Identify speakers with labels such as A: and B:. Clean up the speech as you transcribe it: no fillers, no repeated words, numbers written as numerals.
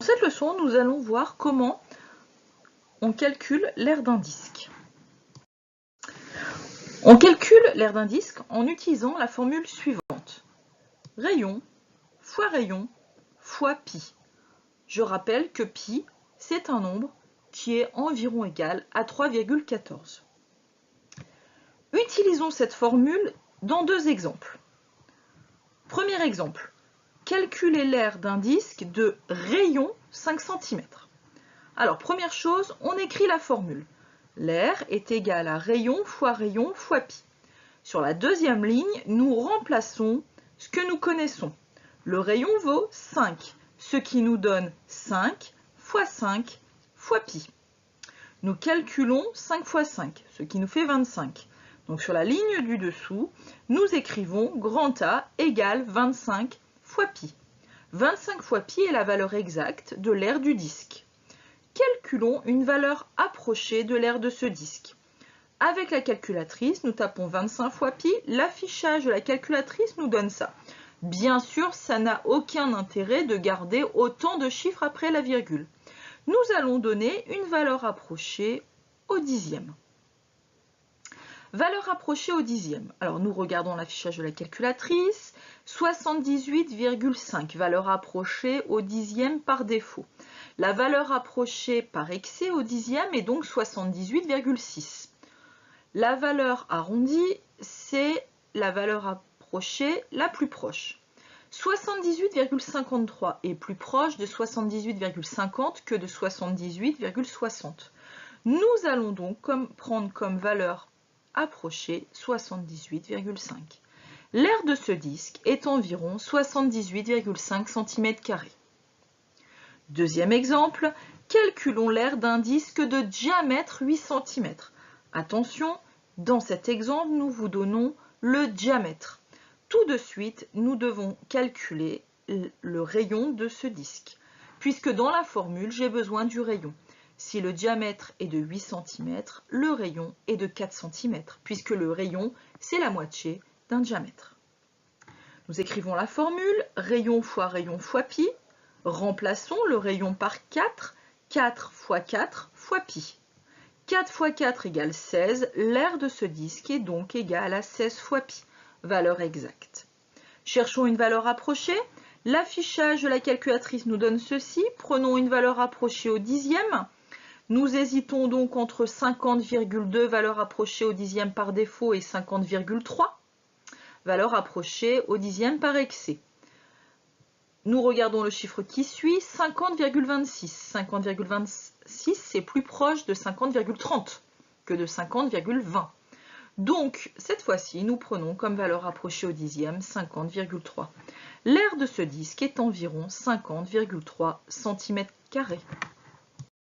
A: cette leçon, nous allons voir comment on calcule l'aire d'un disque. On calcule l'aire d'un disque en utilisant la formule suivante. Rayon fois pi. Je rappelle que pi, c'est un nombre qui est environ égal à 3,14. Utilisons cette formule dans deux exemples. Premier exemple, calculer l'aire d'un disque de rayon 5 cm. Alors, première chose, on écrit la formule. L'aire est égal à rayon fois pi. Sur la deuxième ligne, nous remplaçons ce que nous connaissons. Le rayon vaut 5, ce qui nous donne 5 fois 5 fois pi. Nous calculons 5 fois 5, ce qui nous fait 25. Donc sur la ligne du dessous, nous écrivons grand A égale 25 fois pi. 25 fois pi est la valeur exacte de l'aire du disque. Calculons une valeur approchée de l'aire de ce disque. Avec la calculatrice, nous tapons 25 fois pi. L'affichage de la calculatrice nous donne ça. Bien sûr, ça n'a aucun intérêt de garder autant de chiffres après la virgule. Nous allons donner une valeur approchée au dixième. Valeur approchée au dixième. Alors nous regardons l'affichage de la calculatrice. 78,5, valeur approchée au dixième par défaut. La valeur approchée par excès au dixième est donc 78,6. La valeur arrondie, c'est la valeur approchée la plus proche. 78,53 est plus proche de 78,50 que de 78,60. Nous allons donc prendre comme valeur approchée 78,5. L'aire de ce disque est environ 78,5 cm². Deuxième exemple, calculons l'aire d'un disque de diamètre 8 cm. Attention, dans cet exemple, nous vous donnons le diamètre. Tout de suite, nous devons calculer le rayon de ce disque, puisque dans la formule, j'ai besoin du rayon. Si le diamètre est de 8 cm, le rayon est de 4 cm, puisque le rayon, c'est la moitié d'un diamètre. Nous écrivons la formule, rayon fois pi. Remplaçons le rayon par 4, 4 fois 4 fois pi. 4 fois 4 égale 16, l'aire de ce disque est donc égale à 16 fois pi, valeur exacte. Cherchons une valeur approchée. L'affichage de la calculatrice nous donne ceci. Prenons une valeur approchée au dixième. Nous hésitons donc entre 50,2, valeur approchée au dixième par défaut, et 50,3, valeur approchée au dixième par excès. Nous regardons le chiffre qui suit, 50,26. 50,26, c'est plus proche de 50,30 que de 50,20. Donc, cette fois-ci, nous prenons comme valeur approchée au dixième 50,3. L'aire de ce disque est environ 50,3 cm².